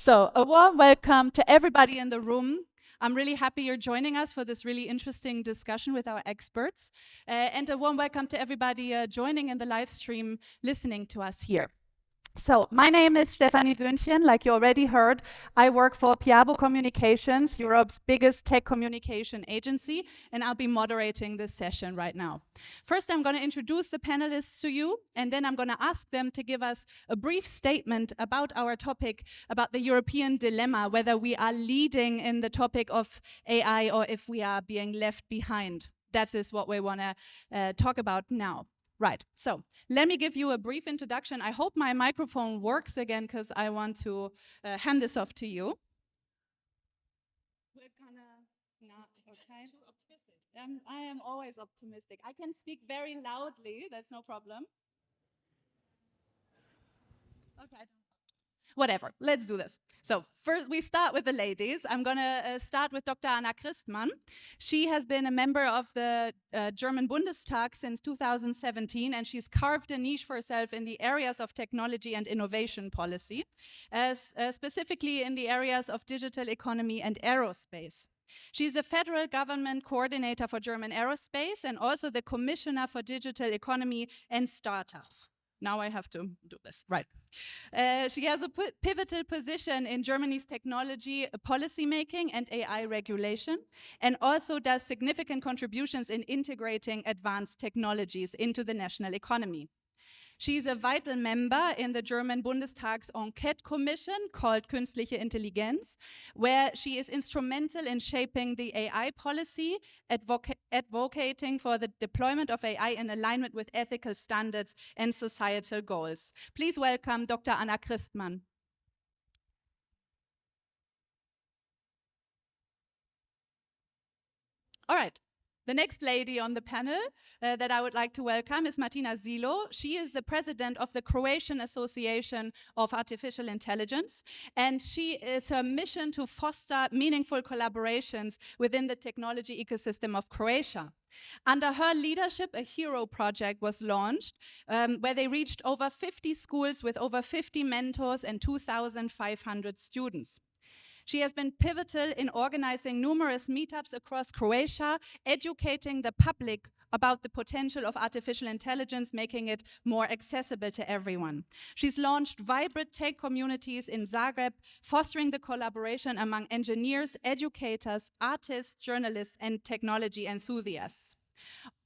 So a warm welcome to everybody in the room. I'm really happy you're joining us for this really interesting discussion with our experts. And a warm welcome to everybody joining in the live stream, listening to us here. So my name is Stefanie Söhnchen. Like you already heard, I work for PIABO Communications, Europe's biggest tech communication agency, and I'll be moderating this session right now. First, I'm going to introduce the panelists to you, and then I'm going to ask them to give us a brief statement about our topic, about the European dilemma, whether we are leading in the topic of AI or if we are being left behind. That is what we want to talk about now. Right, so let me give you a brief introduction. I hope my microphone works again because I want to hand this off to you. We're gonna, no, okay. Too optimistic. I am always optimistic. I can speak very loudly, that's no problem. Okay. Whatever, let's do this. So first we start with the ladies. I'm gonna start with Dr. Anna Christmann. She has been a member of the German Bundestag since 2017, and she's carved a niche for herself in the areas of technology and innovation policy, specifically in the areas of digital economy and aerospace. She's the federal government coordinator for German aerospace and also the commissioner for digital economy and startups. Now I have to do this, right. She has a pivotal position in Germany's technology policy making and AI regulation, and also does significant contributions in integrating advanced technologies into the national economy. She's a vital member in the German Bundestag's Enquete Commission called Künstliche Intelligenz, where she is instrumental in shaping the AI policy, advocating for the deployment of AI in alignment with ethical standards and societal goals. Please welcome Dr. Anna Christmann. All right. The next lady on the panel that I would like to welcome is Martina Silov. She is the president of the Croatian Association of Artificial Intelligence, and she is her mission to foster meaningful collaborations within the technology ecosystem of Croatia. Under her leadership, a hero project was launched where they reached over 50 schools with over 50 mentors and 2,500 students. She has been pivotal in organizing numerous meetups across Croatia, educating the public about the potential of artificial intelligence, making it more accessible to everyone. She's launched vibrant tech communities in Zagreb, fostering the collaboration among engineers, educators, artists, journalists, and technology enthusiasts.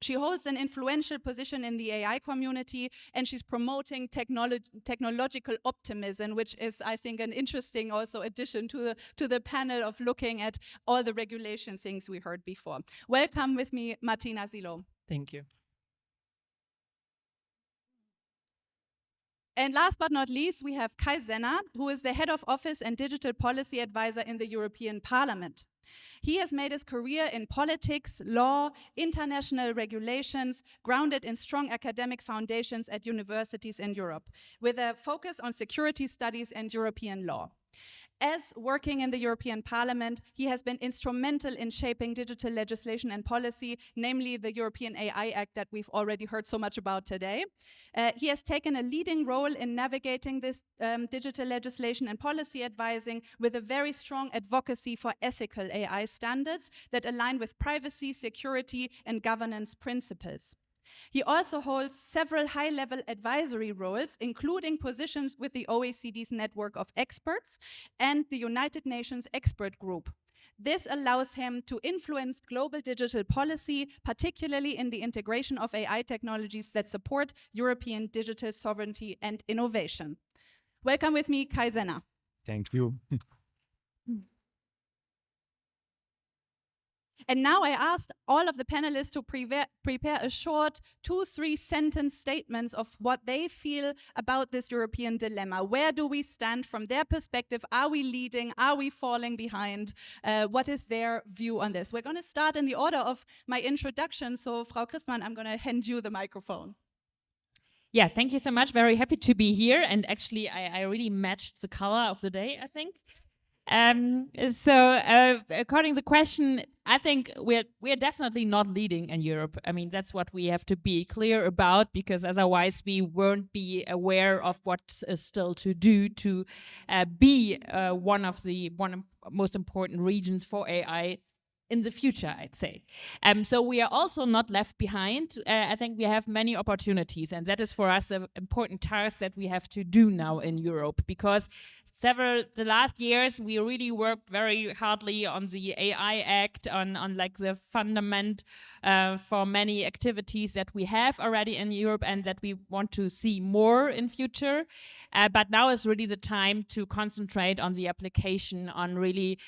She holds an influential position in the AI community, and she's promoting technological optimism, which is, I think, an interesting also addition to the panel of looking at all the regulation things we heard before. Welcome with me, Martina Silov. Thank you. And last but not least, we have Kai Zenner, who is the head of office and digital policy advisor in the European Parliament. He has made his career in politics, law, international regulations, grounded in strong academic foundations at universities in Europe, with a focus on security studies and European law. As working in the European Parliament, he has been instrumental in shaping digital legislation and policy, namely the European AI Act that we've already heard so much about today. He has taken a leading role in navigating this digital legislation and policy advising with a very strong advocacy for ethical AI standards that align with privacy, security, and governance principles. He also holds several high-level advisory roles, including positions with the OECD's network of experts and the United Nations Expert Group. This allows him to influence global digital policy, particularly in the integration of AI technologies that support European digital sovereignty and innovation. Welcome with me, Kai Zenner. Thank you. And now I asked all of the panelists to prepare a short 2-3 sentence statements of what they feel about this European dilemma. Where do we stand from their perspective? Are we leading? Are we falling behind? What is their view on this? We're going to start in the order of my introduction. So, Frau Christmann, I'm going to hand you the microphone. Yeah, thank you so much. Very happy to be here. And actually, I really matched the color of the day, I think. According to the question, I think we're definitely not leading in Europe. I mean, that's what we have to be clear about, because otherwise we won't be aware of what is still to do to be one of the most important regions for AI in the future, I'd say. So we are also not left behind. I think we have many opportunities, and that is for us an important task that we have to do now in Europe, because the last years we really worked very hardly on the AI Act, on like the fundament for many activities that we have already in Europe and that we want to see more in future. But now is really the time to concentrate on the application, on really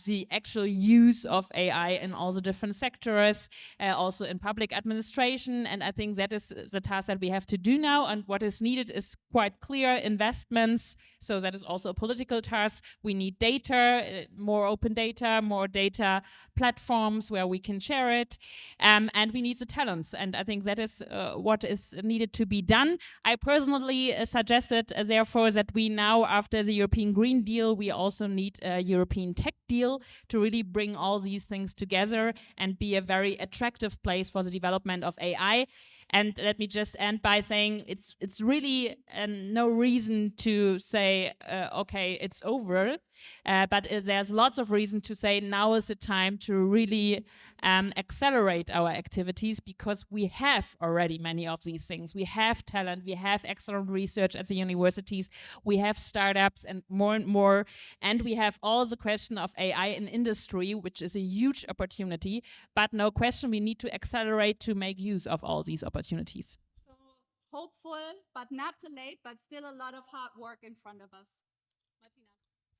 the actual use of AI in all the different sectors, also in public administration. And I think that is the task that we have to do now. And what is needed is quite clear: investments. So that is also a political task. We need data, more open data, more data platforms where we can share it. And we need the talents. And I think that is what is needed to be done. I personally suggested, therefore, that we now, after the European Green Deal, we also need a European tech deal to really bring all these things together and be a very attractive place for the development of AI. And let me just end by saying it's really no reason to say, okay, it's over. But there's lots of reason to say now is the time to really accelerate our activities, because we have already many of these things. We have talent, we have excellent research at the universities, we have startups and more, and we have all the question of AI in industry, which is a huge opportunity. But no question, we need to accelerate to make use of all these opportunities. So hopeful, but not too late, but still a lot of hard work in front of us. Martina.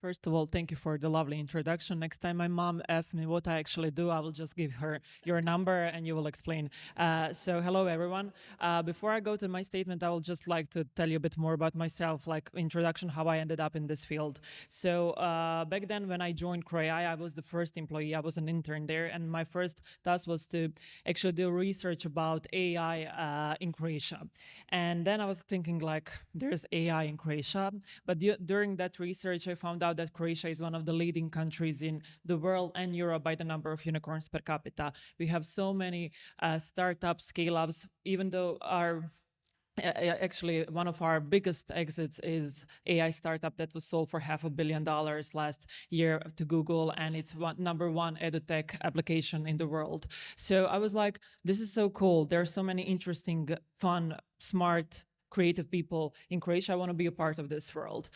First of all, thank you for the lovely introduction. Next time my mom asks me what I actually do, I will just give her your number and you will explain. So hello, everyone. Before I go to my statement, I will just like to tell you a bit more about myself, like introduction, how I ended up in this field. So back then when I joined CroAI, I was the first employee. I was an intern there, and my first task was to actually do research about AI in Croatia. And then I was thinking, like, there's AI in Croatia. But during that research, I found out that Croatia is one of the leading countries in the world and Europe by the number of unicorns per capita. We have so many startups, scale-ups, even though actually one of our biggest exits is AI startup that was sold for $500 million last year to Google, and it's number one edutech application in the world. So I was like, this is so cool. There are so many interesting, fun, smart, creative people in Croatia. I want to be a part of this world.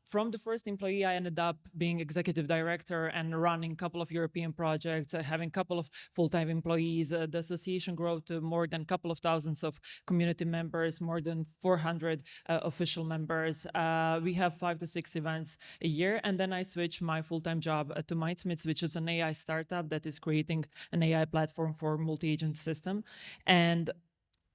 From the first employee, I ended up being executive director and running a couple of European projects, having a couple of full-time employees. The association grew to more than a couple of thousands of community members, more than 400 official members. We have 5 to 6 events a year. And then I switched my full-time job to Mindsmiths, which is an AI startup that is creating an AI platform for multi-agent system. And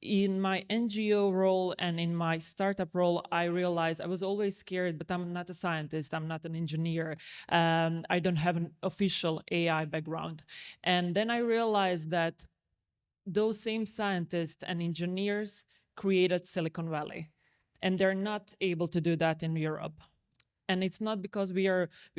in my NGO role and in my startup role, I realized I was always scared, but I'm not a scientist, I'm not an engineer. I don't have an official AI background. And then I realized that those same scientists and engineers created Silicon Valley, and they're not able to do that in Europe. And it's not because we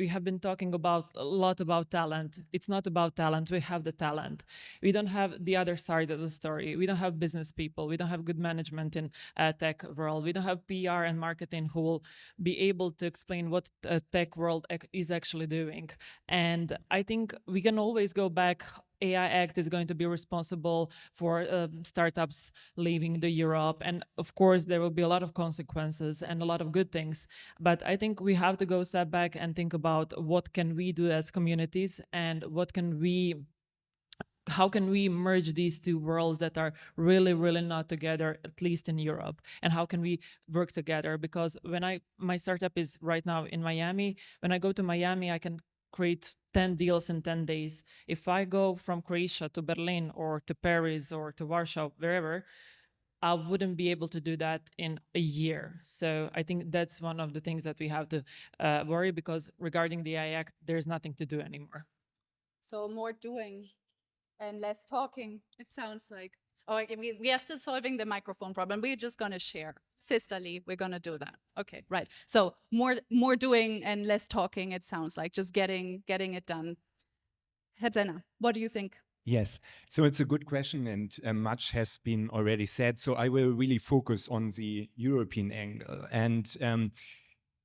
have been talking a lot about talent. It's not about talent. We have the talent. We don't have the other side of the story. We don't have business people. We don't have good management in tech world. We don't have PR and marketing who will be able to explain what tech world is actually doing. And I think we can always go back. AI Act is going to be responsible for startups leaving the Europe. And of course, there will be a lot of consequences and a lot of good things. But I think we have to go step back and think about what can we do as communities, and how can we merge these two worlds that are really, really not together, at least in Europe? And how can we work together? Because my startup is right now in Miami. When I go to Miami, I can create 10 deals in 10 days. If I go from Croatia to Berlin or to Paris or to Warsaw, wherever, I wouldn't be able to do that in a year. So I think that's one of the things that we have to worry, because regarding the AI Act, there's nothing to do anymore. So more doing and less talking, it sounds like. Oh, okay, we are still solving the microphone problem. We're just going to share. Sisterly, we're going to do that. Okay, right. So more doing and less talking, it sounds like, just getting it done. Herr Zenner, what do you think? Yes, so it's a good question, and much has been already said. So I will really focus on the European angle. And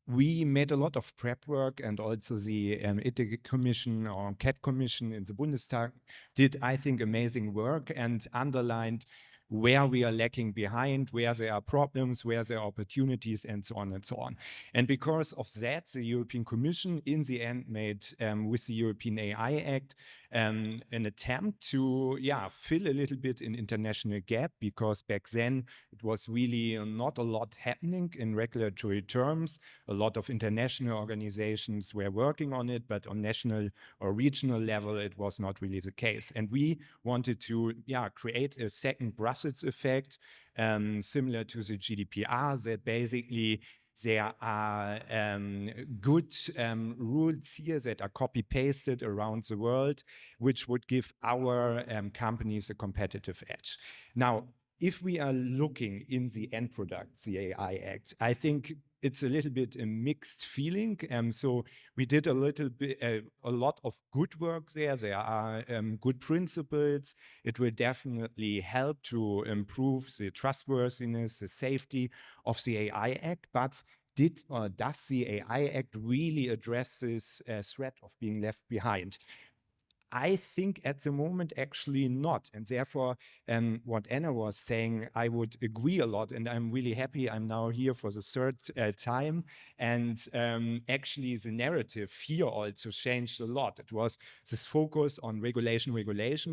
we made a lot of prep work, and also the Ethics Commission or CAT Commission in the Bundestag did, I think, amazing work and underlined where we are lacking behind, where there are problems, where there are opportunities, and so on and so on. And because of that, the European Commission in the end made, with the European AI Act, an attempt to fill a little bit an international gap, because back then it was really not a lot happening in regulatory terms. A lot of international organizations were working on it, but on national or regional level, it was not really the case. And we wanted to create a second Brussels effect, similar to the GDPR, that basically there are good rules here that are copy-pasted around the world, which would give our companies a competitive edge. Now, if we are looking in the end product, the AI Act, I think it's a little bit a mixed feeling. So we did a lot of good work there. There are good principles. It will definitely help to improve the trustworthiness, the safety of the AI Act. But does the AI Act really address this threat of being left behind? I think at the moment actually not. And therefore, what Anna was saying, I would agree a lot. And I'm really happy I'm now here for the third time. And actually the narrative here also changed a lot. It was this focus on regulation,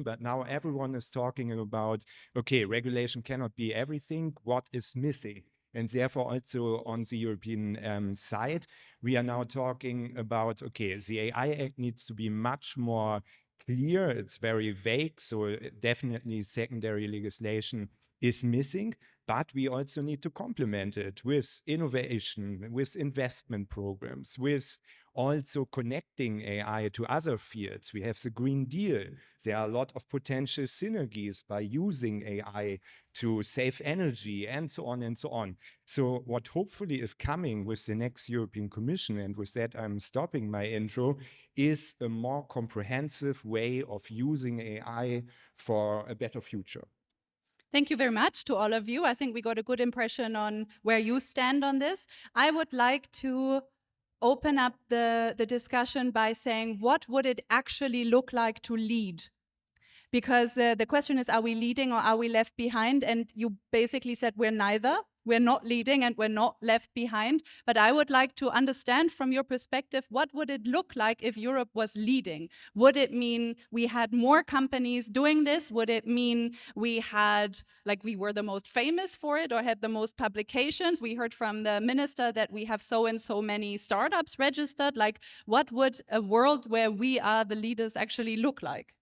but now everyone is talking about, okay, regulation cannot be everything. What is missing? And therefore also on the European side, we are now talking about, okay, the AI Act needs to be much more clear. It's very vague, so definitely secondary legislation is missing, but we also need to complement it with innovation, with investment programs, with also connecting AI to other fields. We have the Green Deal. There are a lot of potential synergies by using AI to save energy, and so on and so on. So what hopefully is coming with the next European Commission, and with that I'm stopping my intro, is a more comprehensive way of using AI for a better future. Thank you very much to all of you. I think we got a good impression on where you stand on this. I would like to open up the discussion by saying, what would it actually look like to lead? Because the question is, are we leading or are we left behind? And you basically said we're neither. We're not leading and we're not left behind. But I would like to understand from your perspective, what would it look like if Europe was leading? Would it mean we had more companies doing this? Would it mean we had, like, we were the most famous for it or had the most publications? We heard from the minister that we have so and so many startups registered. Like, what would a world where we are the leaders actually look like?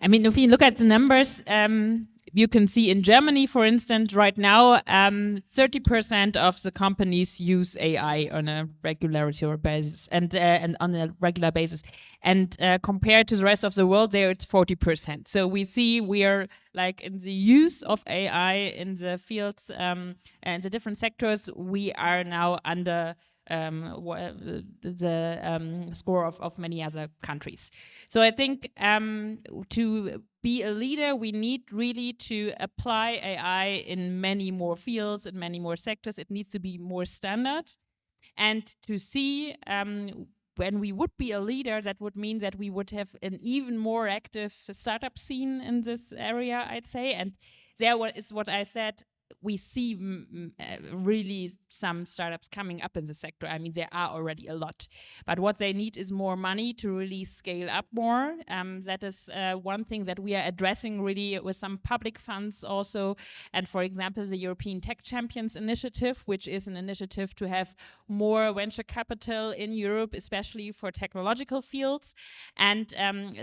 I mean, if you look at the numbers, you can see in Germany, for instance, right now, 30% of the companies use AI on a regulatory basis and on a regular basis. And compared to the rest of the world, there it's 40%. So we see we are like in the use of AI in the fields and the different sectors, we are now under the score of many other countries. So I think to be a leader, we need really to apply AI in many more fields, in many more sectors. It needs to be more standard. And to see when we would be a leader, that would mean that we would have an even more active startup scene in this area, I'd say. And there is what I said, we see really some startups coming up in the sector. I mean, there are already a lot. But what they need is more money to really scale up more. That is one thing that we are addressing really with some public funds also. And for example, the European Tech Champions Initiative, which is an initiative to have more venture capital in Europe, especially for technological fields. And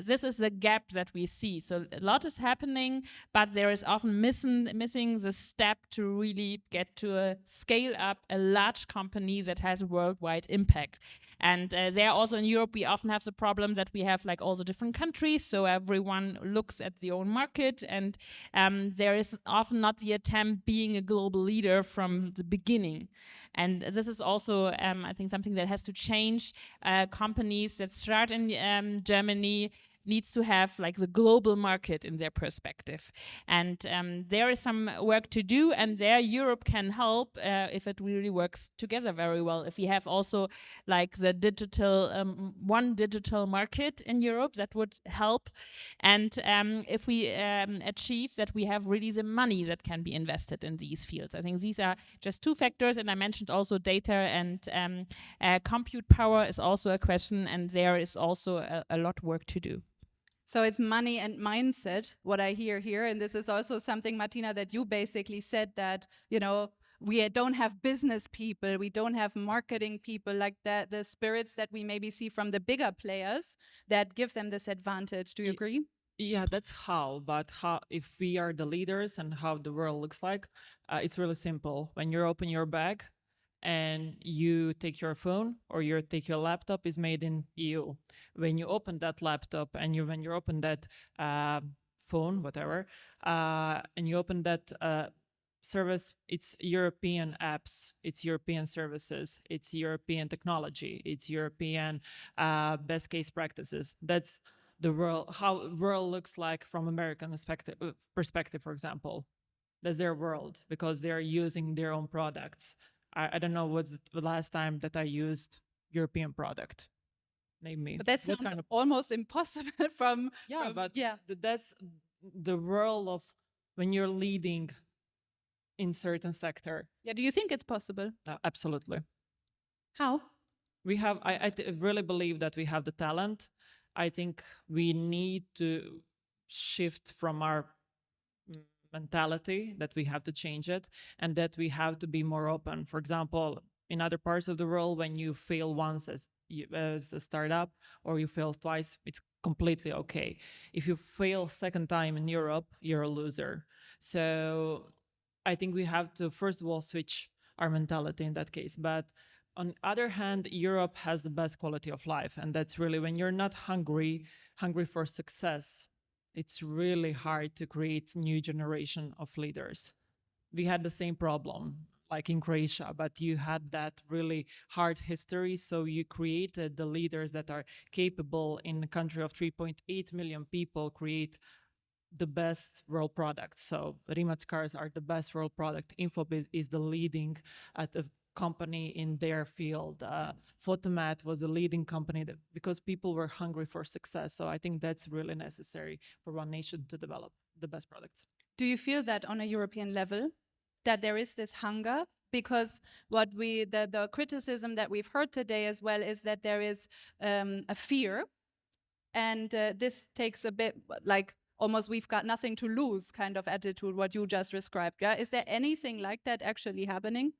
this is the gap that we see. So a lot is happening, but there is often missing the step step to really get to a scale up a large company that has a worldwide impact. And there also in Europe, we often have the problem that we have like all the different countries, so everyone looks at their own market, and there is often not the attempt being a global leader from the beginning. And this is also, I think, something that has to change. Companies that start in Germany needs to have like the global market in their perspective. And there is some work to do, and there Europe can help if it really works together very well. If we have also like the digital, one digital market in Europe, that would help. And if we achieve that we have really the money that can be invested in these fields. I think these are just two factors, and I mentioned also data and compute power is also a question, and there is also a lot work to do. So it's money and mindset, what I hear here. And this is also something, Martina, that you basically said that, you know, we don't have business people, we don't have marketing people like that, the spirits that we maybe see from the bigger players that give them this advantage. Do you agree? Yeah, that's how. But how, if we are the leaders and how the world looks like, it's really simple. When you open your bag and you take your phone or you take your laptop, is made in EU. When you open that laptop and when you open that phone, whatever, and you open that service, it's European apps, it's European services, it's European technology, it's European best case practices. That's the world, how world looks like from American perspective, for example. That's their world because they're using their own products. I don't know what's the last time that I used European product. Name me. But that sounds kind of almost impossible from... Yeah, but that's the world of when you're leading in certain sector. Yeah, do you think it's possible? Absolutely. How? We have, I really believe that we have the talent. I think we need to shift from our mentality, that we have to change it, and that we have to be more open. For example, in other parts of the world, when you fail once as a startup or you fail twice, it's completely okay. If you fail second time in Europe, you're a loser. So I think we have to, first of all, switch our mentality in that case. But on the other hand, Europe has the best quality of life. And that's really when you're not hungry for success, it's really hard to create new generation of leaders. We had the same problem like in Croatia, but you had that really hard history. So you created the leaders that are capable in a country of 3.8 million people, create the best world product. So Rimac cars are the best world product. Infobit is the leading at a company in their field. Photomat was a leading company because people were hungry for success. So I think that's really necessary for one nation to develop the best products. Do you feel that on a European level, that there is this hunger? Because what the criticism that we've heard today as well is that there is a fear, and this takes a bit like almost we've got nothing to lose kind of attitude, what you just described. Yeah, is there anything like that actually happening?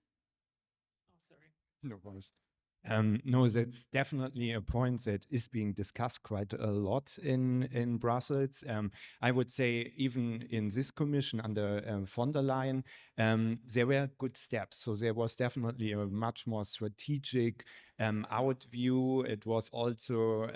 No worries. No, that's definitely a point that is being discussed quite a lot in Brussels. I would say even in this commission under von der Leyen, there were good steps. So there was definitely a much more strategic out view. It was also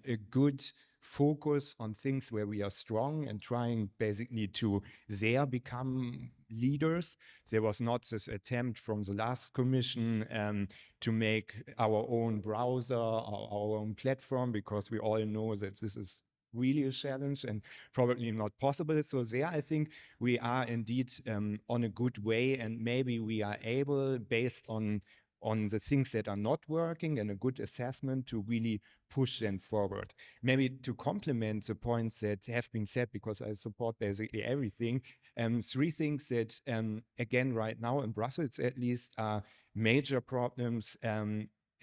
a good focus on things where we are strong and trying basically to there become leaders. There was not this attempt from the last commission to make our own browser or our own platform, because we all know that this is really a challenge and probably not possible. So there, I think we are indeed on a good way, and maybe we are able, based on the things that are not working and a good assessment, to really push them forward. Maybe to complement the points that have been said, because I support basically everything, three things that, again, right now in Brussels at least, are major problems.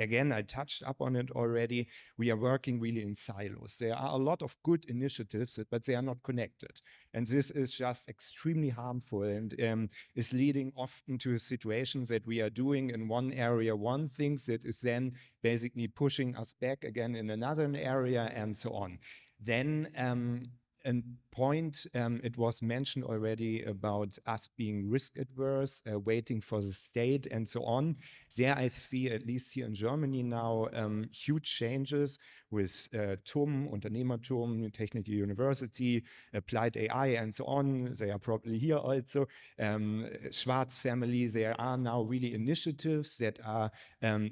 Again, I touched up on it already. We are working really in silos. There are a lot of good initiatives, but they are not connected. And this is just extremely harmful and is leading often to situations that we are doing in one area one thing that is then basically pushing us back again in another area and so on. Then a point, it was mentioned already about us being risk adverse, waiting for the state and so on. There I see, at least here in Germany now, huge changes with TUM, Unternehmertum, Technical University, Applied AI and so on. They are probably here also. Schwarz family, there are now really initiatives that are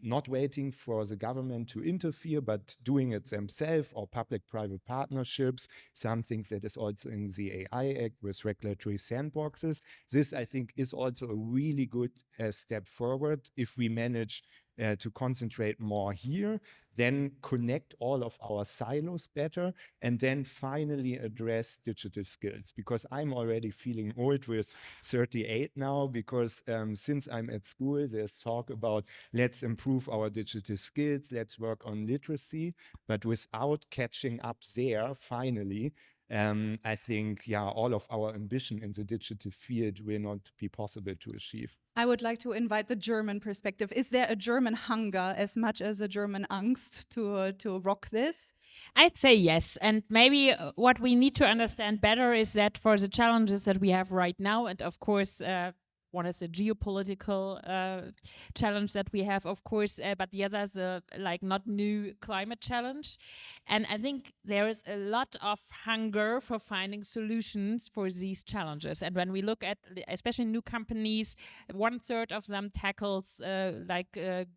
not waiting for the government to interfere, but doing it themselves, or public-private partnerships, something that is also in the AI Act with regulatory sandboxes. This, I think, is also a really good step forward if we manage to concentrate more here, then connect all of our silos better, and then finally address digital skills. Because I'm already feeling old with 38 now, because since I'm at school, there's talk about let's improve our digital skills, let's work on literacy, but without catching up there, finally, I think, all of our ambition in the digital field will not be possible to achieve. I would like to invite the German perspective. Is there a German hunger as much as a German angst to rock this? I'd say yes. And maybe what we need to understand better is that for the challenges that we have right now, and of course, one is a geopolitical challenge that we have, of course, but the other is a not new climate challenge. And I think there is a lot of hunger for finding solutions for these challenges. And when we look at especially new companies, 1/3 of them tackles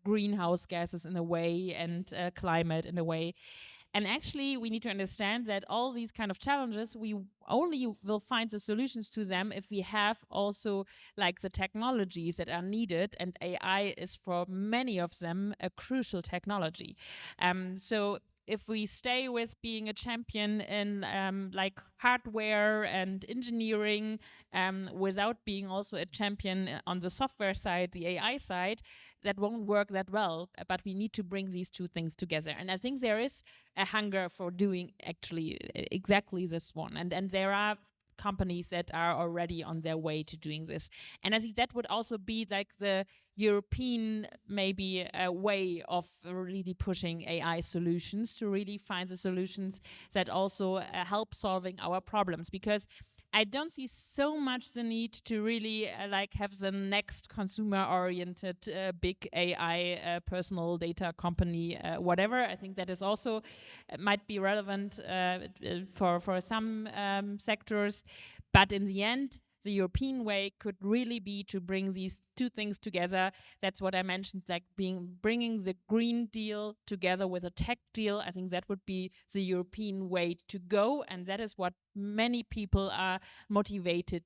greenhouse gases in a way and climate in a way. And actually, we need to understand that all these kind of challenges, we only will find the solutions to them if we have also the technologies that are needed. And AI is for many of them a crucial technology. So if we stay with being a champion in hardware and engineering without being also a champion on the software side, the AI side, that won't work that well. But we need to bring these two things together. And I think there is a hunger for doing actually exactly this one. And there are companies that are already on their way to doing this. And I think that would also be the European maybe a way of really pushing AI solutions to really find the solutions that also help solving our problems. Because I don't see so much the need to really have the next consumer-oriented big AI personal data company, whatever. I think that is also might be relevant for some sectors, but in the end, the European way could really be to bring these two things together. That's what I mentioned, bringing the Green Deal together with a tech deal. I think that would be the European way to go, and that is what many people are motivated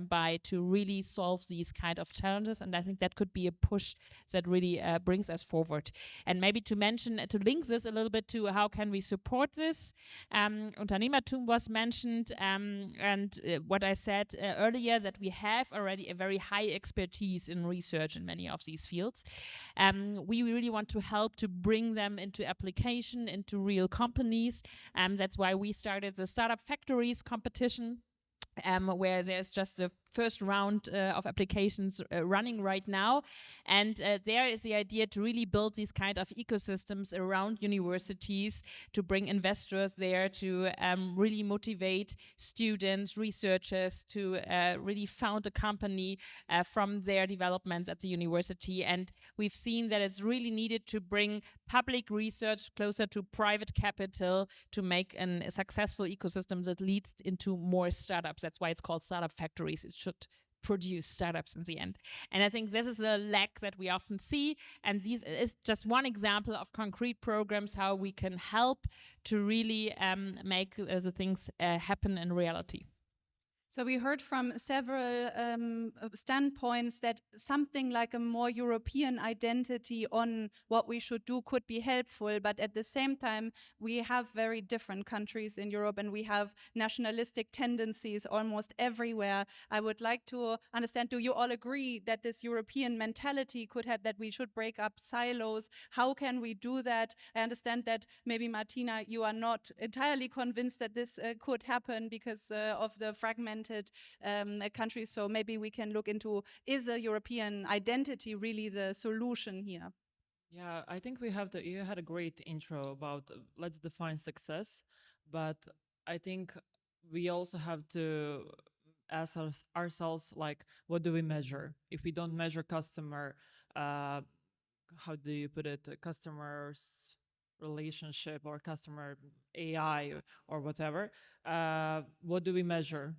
by, to really solve these kind of challenges. And I think that could be a push that really brings us forward. And maybe to link this a little bit to how can we support this. Unternehmertum was mentioned, and what I said earlier, that we have already a very high expertise in research in many of these fields. We really want to help to bring them into application, into real companies. That's why we started the Startup Factories competition, where there's just the first round of applications running right now. And there is the idea to really build these kind of ecosystems around universities, to bring investors there, to really motivate students, researchers to really found a company from their developments at the university. And we've seen that it's really needed to bring public research closer to private capital to make a successful ecosystem that leads into more startups. That's why it's called Startup Factories. It should produce startups in the end. And I think this is a lack that we often see. And this is just one example of concrete programs, how we can help to really make the things happen in reality. So we heard from several standpoints that something like a more European identity on what we should do could be helpful, but at the same time, we have very different countries in Europe and we have nationalistic tendencies almost everywhere. I would like to understand, do you all agree that this European mentality could have, that we should break up silos? How can we do that? I understand that maybe, Martina, you are not entirely convinced that this could happen because of the fragmented countries. So maybe we can look into, is a European identity really the solution here? Yeah, I think you had a great intro about let's define success, but I think we also have to ask ourselves, like, what do we measure? If we don't measure customer, how do you put it, customer's relationship or customer AI or whatever, what do we measure?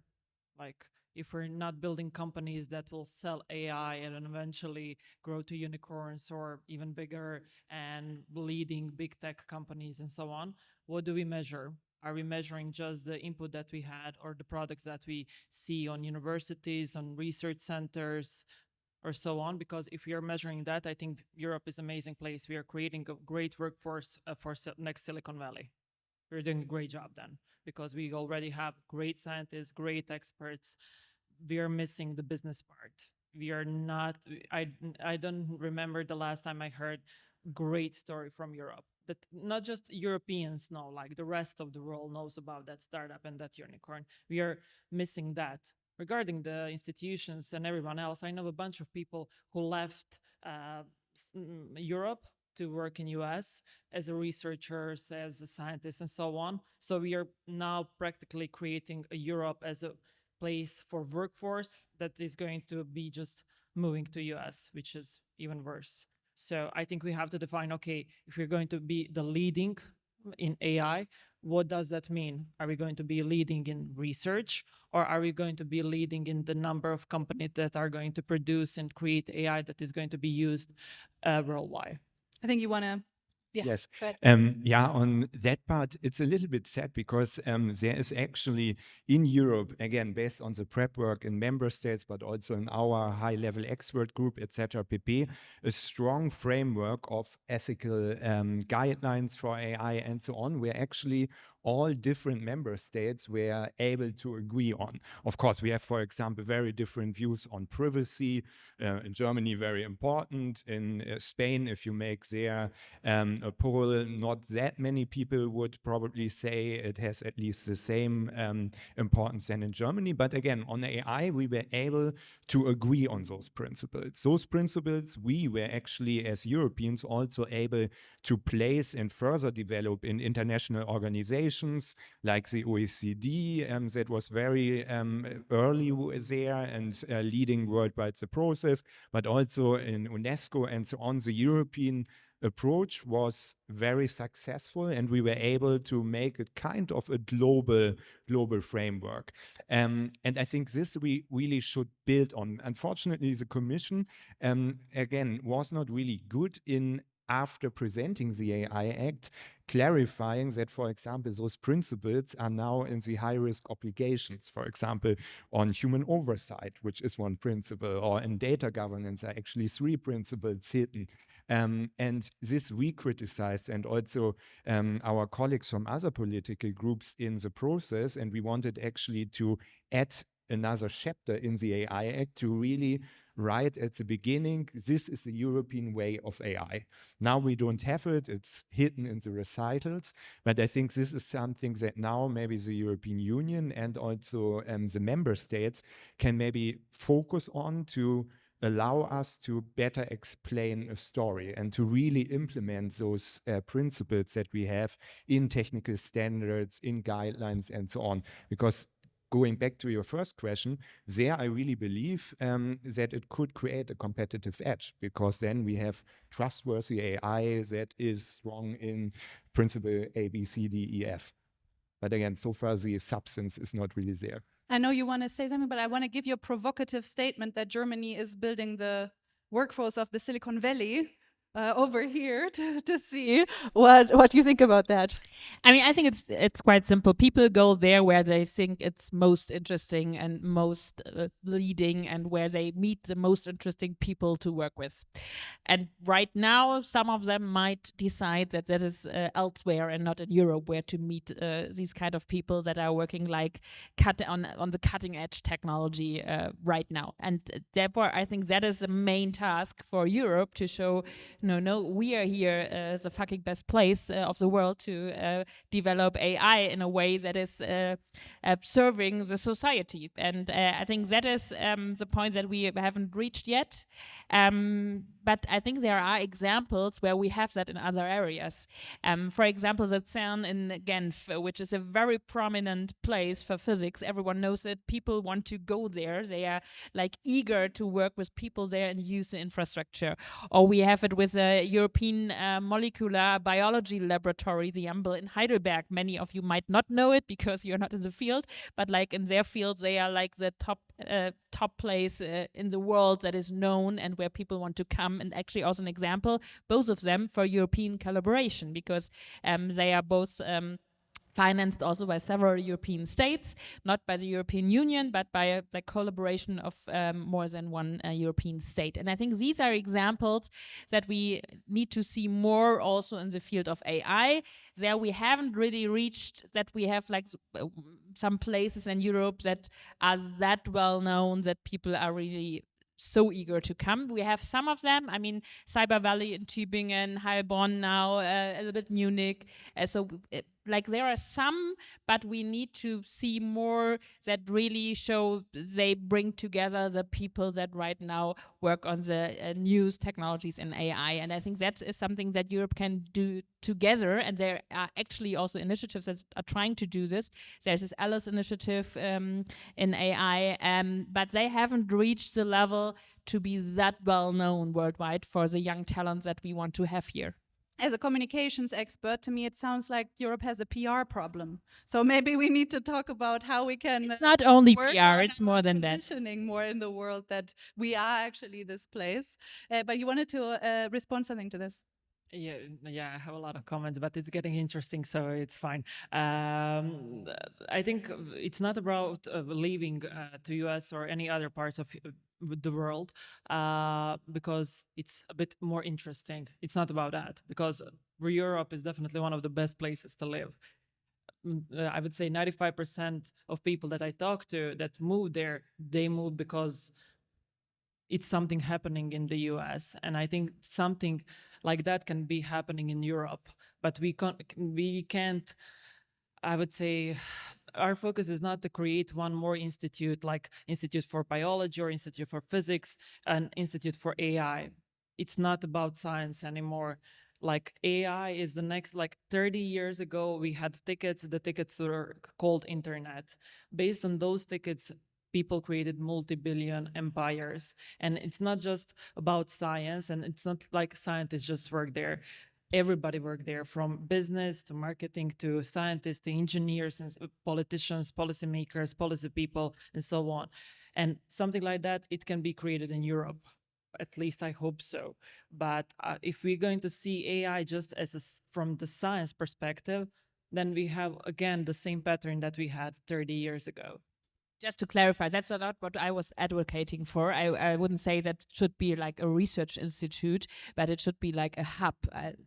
Like, if we're not building companies that will sell AI and then eventually grow to unicorns or even bigger and leading big tech companies and so on, what do we measure? Are we measuring just the input that we had or the products that we see on universities, on research centers, or so on? Because if we are measuring that, I think Europe is an amazing place. We are creating a great workforce for next Silicon Valley. We're doing a great job then, because we already have great scientists, great experts. We are missing the business part. We are not, I don't remember the last time I heard great story from Europe. That not just Europeans know, like the rest of the world knows about that startup and that unicorn. We are missing that. Regarding the institutions and everyone else, I know a bunch of people who left Europe to work in US as a researchers, as a scientist, and so on. So we are now practically creating a Europe as a place for workforce that is going to be just moving to US, which is even worse. So I think we have to define, okay, if we're going to be the leading in AI, what does that mean? Are we going to be leading in research, or are we going to be leading in the number of companies that are going to produce and create AI that is going to be used worldwide? I think you want to. Yeah. Yes. Go ahead. Yeah, on that part, it's a little bit sad because there is actually in Europe, again, based on the prep work in member states, but also in our high-level expert group, etc., PP, a strong framework of ethical guidelines for AI and so on, where actually all different member states were able to agree on. Of course, we have, for example, very different views on privacy. In Germany, very important. In Spain, if you make there a poll, not that many people would probably say it has at least the same importance than in Germany. But again, on AI, we were able to agree on those principles. Those principles we were actually, as Europeans, also able to place and further develop in international organizations like the OECD, that was very early there and leading worldwide the process, but also in UNESCO and so on. The European approach was very successful, and we were able to make it kind of a global framework. And I think this we really should build on. Unfortunately, the Commission, again, was not really good in, after presenting the AI Act, clarifying that, for example, those principles are now in the high-risk obligations, for example, on human oversight, which is one principle, or in data governance are actually 3 principles hidden. And this we criticized, and also our colleagues from other political groups in the process, and we wanted actually to add another chapter in the AI Act to really write at the beginning, this is the European way of AI. Now we don't have it, it's hidden in the recitals, but I think this is something that now maybe the European Union and also the member states can maybe focus on to allow us to better explain a story and to really implement those principles that we have in technical standards, in guidelines, and so on. Because going back to your first question, there I really believe that it could create a competitive edge, because then we have trustworthy AI that is strong in principle A, B, C, D, E, F. But again, so far the substance is not really there. I know you want to say something, but I want to give you a provocative statement that Germany is building the workforce of the Silicon Valley over here to see what you think about that. I mean, I think it's quite simple. People go there where they think it's most interesting and most leading, and where they meet the most interesting people to work with. And right now, some of them might decide that that is elsewhere and not in Europe, where to meet these kind of people that are working like on the cutting edge technology right now. And therefore, I think that is the main task for Europe, to show no, we are here as the fucking best place of the world to develop AI in a way that is serving the society. And I think that is the point that we haven't reached yet. But I think there are examples where we have that in other areas. For example, the CERN in Genf, which is a very prominent place for physics. Everyone knows it. People want to go there. They are like eager to work with people there and use the infrastructure. Or we have it with the European Molecular Biology Laboratory, the EMBL in Heidelberg. Many of you might not know it because you're not in the field, but like in their field, they are like the top place in the world that is known and where people want to come. And actually also an example, both of them for European collaboration, because they are both financed also by several European states, not by the European Union, but by the collaboration of more than one European state. And I think these are examples that we need to see more also in the field of AI. There we haven't really reached that we have like some places in Europe that are that well known that people are really so eager to come. We have some of them. I mean, Cyber Valley in Tübingen, Heilbronn now, a little bit Munich. Like there are some, but we need to see more that really show they bring together the people that right now work on the newest technologies in AI. And I think that is something that Europe can do together. And there are actually also initiatives that are trying to do this. There's this Alice initiative in AI, but they haven't reached the level to be that well known worldwide for the young talents that we want to have here. As a communications expert, to me it sounds like Europe has a PR problem. So maybe we need to talk about how we can. It's not only PR; it's more than that. Positioning more in the world that we are actually this place. But you wanted to respond something to this. Yeah, I have a lot of comments, but it's getting interesting, so it's fine. I think it's not about leaving to US or any other parts of the world because it's a bit more interesting. It's not about that, because Europe is definitely one of the best places to live. I would say 95% of people that I talk to that move there, they move because it's something happening in the US. And I think something like that can be happening in Europe, but we can't, I would say, our focus is not to create one more institute, like Institute for Biology or Institute for Physics, an Institute for AI. It's not about science anymore. Like AI is the next, like 30 years ago, we had tickets, the tickets were called internet. Based on those tickets, people created multi-billion empires. And it's not just about science, and it's not like scientists just work there. Everybody worked there, from business to marketing to scientists to engineers and politicians, policymakers, policy people, and so on. And something like that, it can be created in Europe. At least I hope so. But if we're going to see AI just as from the science perspective, then we have, again, the same pattern that we had 30 years ago. Just to clarify, that's not what I was advocating for. I wouldn't say that should be like a research institute, but it should be like a hub.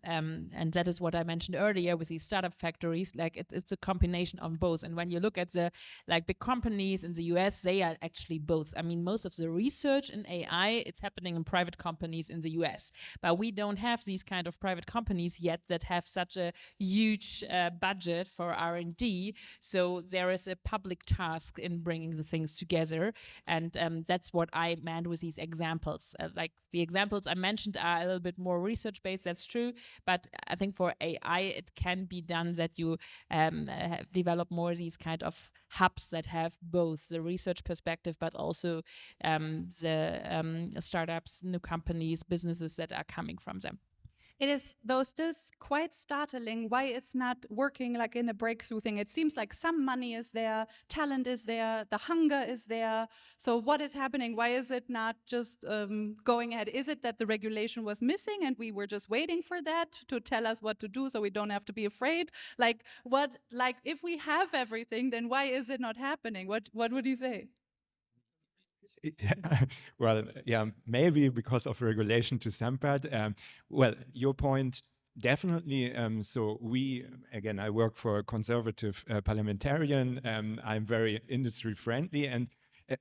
And that is what I mentioned earlier with these startup factories. Like it's a combination of both. And when you look at the like big companies in the US, they are actually both. I mean, most of the research in AI, it's happening in private companies in the US. But we don't have these kind of private companies yet that have such a huge budget for R&D. So there is a public task in bringing the things together, and that's what I meant with these examples. Like the examples I mentioned are a little bit more research based, that's true, but I think for AI it can be done that you develop more these kind of hubs that have both the research perspective but also the startups, new companies, businesses that are coming from them. It is, though, still quite startling why it's not working like in a breakthrough thing. It seems like some money is there, talent is there, the hunger is there. So what is happening? Why is it not just going ahead? Is it that the regulation was missing and we were just waiting for that to tell us what to do so we don't have to be afraid? Like if we have everything, then why is it not happening? What would you say? Well, yeah, maybe because of regulation to some part. Well, your point, definitely. So again, I work for a conservative parliamentarian. I'm very industry friendly, and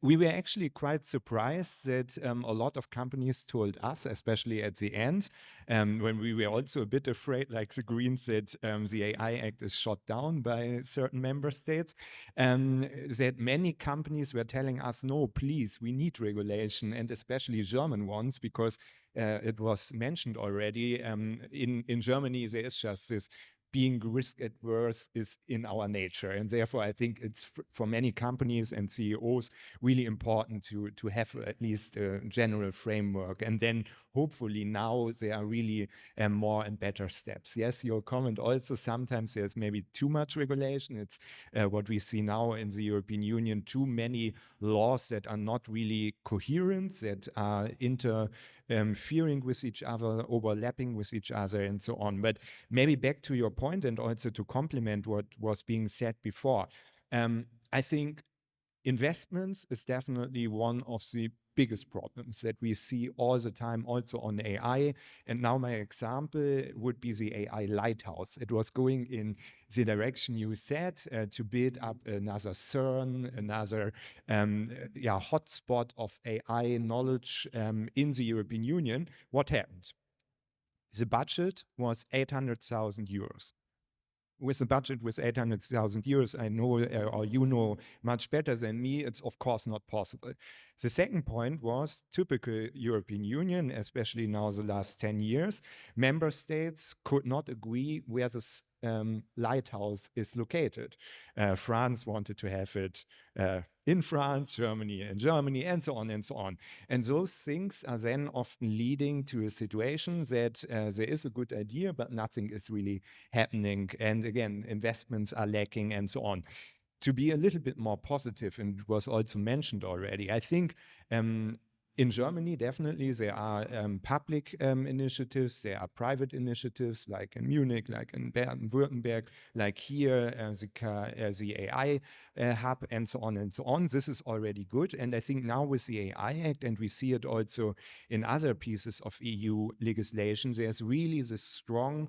We were actually quite surprised that a lot of companies told us, especially at the end, when we were also a bit afraid, like the Greens, that the AI Act is shot down by certain member states, that many companies were telling us, no, please, we need regulation, and especially German ones, because it was mentioned already, in Germany, there is just this being risk adverse is in our nature. And therefore, I think it's for many companies and CEOs really important to have at least a general framework. And then hopefully now there are really more and better steps. Yes, your comment also, sometimes there's maybe too much regulation. It's what we see now in the European Union, too many laws that are not really coherent, that are interfering with each other, overlapping with each other, and so on. But maybe back to your point, and also to complement what was being said before, I think investments is definitely one of the biggest problems that we see all the time, also on AI. And now my example would be the AI lighthouse. It was going in the direction you said, to build up another CERN, another hotspot of AI knowledge in the European Union. What happened? The budget was 800,000 euros. With a budget with 800,000 euros, I know, or you know much better than me, it's of course not possible. The second point was typical European Union, especially now the last 10 years, member states could not agree where this lighthouse is located. France wanted to have it in France, Germany in Germany, and so on and so on. And those things are then often leading to a situation that there is a good idea, but nothing is really happening. And again, investments are lacking and so on. To be a little bit more positive, and it was also mentioned already, I think in Germany, definitely, there are public initiatives, there are private initiatives, like in Munich, like in Baden-Württemberg, like here, the AI hub, and so on and so on. This is already good. And I think now with the AI Act, and we see it also in other pieces of EU legislation, there's really this strong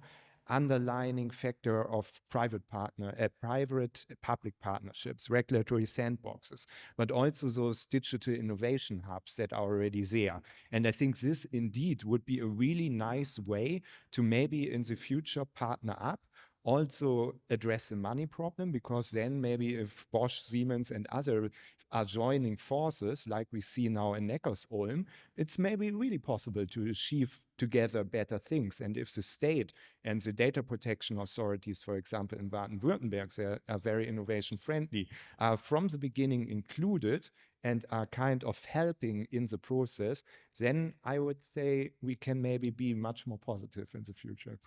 underlining factor of private-public partnerships, regulatory sandboxes, but also those digital innovation hubs that are already there. And I think this indeed would be a really nice way to maybe in the future partner up, also address the money problem, because then maybe if Bosch, Siemens, and others are joining forces, like we see now in Neckarsulm, it's maybe really possible to achieve together better things. And if the state and the data protection authorities, for example, in Baden-Württemberg, they are very innovation friendly, are from the beginning included and are kind of helping in the process, then I would say we can maybe be much more positive in the future.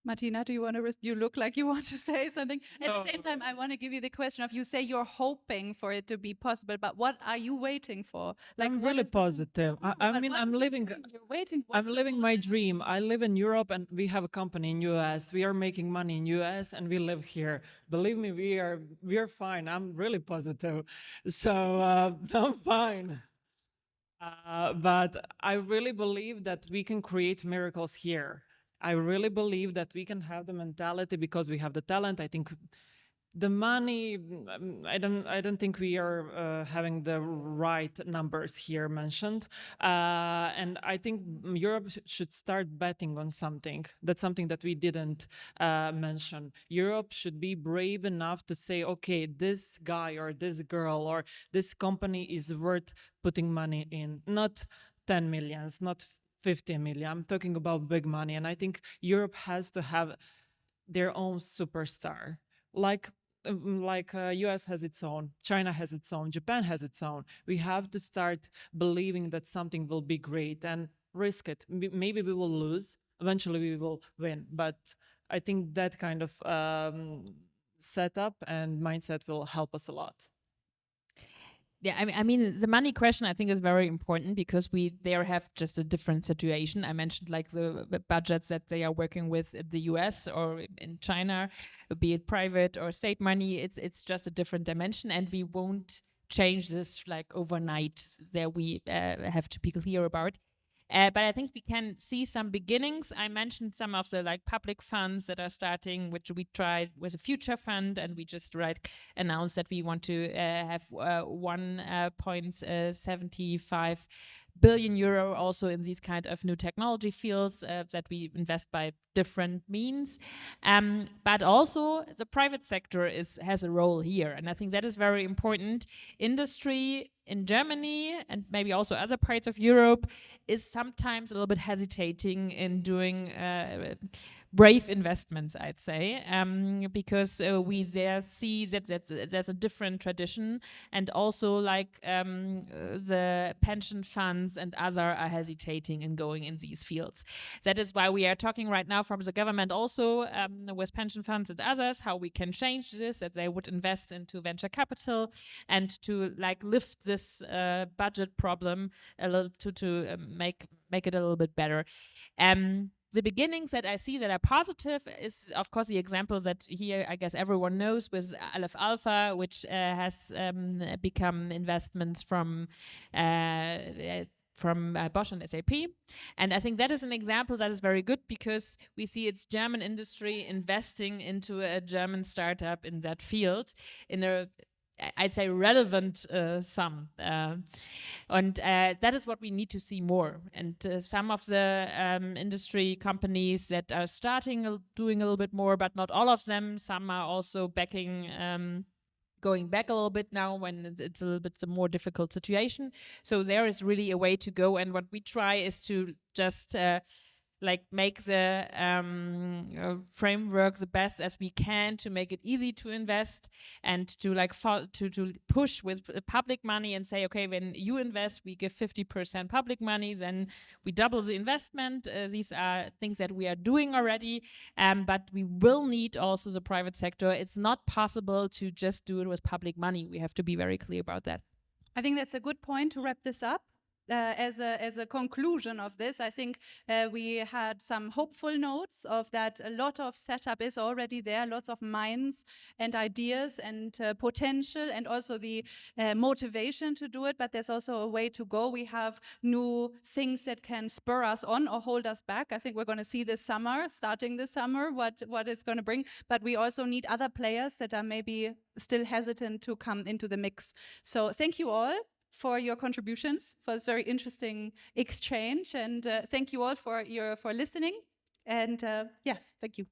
Martina, do you want to? You look like you want to say something. At No. the same time, I want to give you the question of, you say you're hoping for it to be possible, but what are you waiting for? Like, I'm what really is the- positive. I But mean, what I'm is the living. thing you're waiting for? I'm living my dream. I live in Europe and we have a company in US. We are making money in US and we live here. Believe me, we are fine. I'm really positive. So I'm fine. But I really believe that we can create miracles here. I really believe that we can have the mentality because we have the talent. I think the money, I don't think we are having the right numbers here mentioned. And I think Europe should start betting on something. That's something that we didn't mention. Europe should be brave enough to say, okay, this guy or this girl or this company is worth putting money in, not 10 millions, not 50 million. I'm talking about big money. And I think Europe has to have their own superstar. Like US has its own, China has its own, Japan has its own. We have to start believing that something will be great and risk it. Maybe we will lose. Eventually we will win. But I think that kind of setup and mindset will help us a lot. Yeah, I mean, the money question I think is very important because we there have just a different situation. I mentioned like the budgets that they are working with in the US or in China, be it private or state money. It's just a different dimension, and we won't change this like overnight. There we have to be clear about. But I think we can see some beginnings. I mentioned some of the like public funds that are starting, which we tried with a future fund, and we just announced that we want to have 1.75 billion euro also in these kind of new technology fields that we invest by different means. But also the private sector has a role here. And I think that is very important. Industry in Germany and maybe also other parts of Europe is sometimes a little bit hesitating in doing brave investments, I'd say, because we there see that there's a different tradition, and also like the pension funds and other are hesitating in going in these fields. That is why we are talking right now from the government also with pension funds and others how we can change this, that they would invest into venture capital and to like lift this budget problem a little to make it a little bit better. The beginnings that I see that are positive is, of course, the example that here I guess everyone knows with Aleph Alpha, which has become investments from Bosch and SAP. And I think that is an example that is very good because we see it's German industry investing into a German startup in that field in a, I'd say, relevant sum. And that is what we need to see more. And some of the industry companies that are starting doing a little bit more, but not all of them. Some are also backing going back a little bit now when it's a little bit a more difficult situation. So there is really a way to go. And what we try is to just like make the framework the best as we can to make it easy to invest and to like to push with public money and say, okay, when you invest, we give 50% public money, then we double the investment. These are things that we are doing already, but we will need also the private sector. It's not possible to just do it with public money. We have to be very clear about that. I think that's a good point to wrap this up. As a conclusion of this, I think we had some hopeful notes of that a lot of setup is already there, lots of minds and ideas and potential, and also the motivation to do it, but there's also a way to go. We have new things that can spur us on or hold us back. I think we're going to see this summer, starting this summer, what it's going to bring, but we also need other players that are maybe still hesitant to come into the mix. So thank you all for your contributions, for this very interesting exchange, and thank you all for listening. And yes, thank you.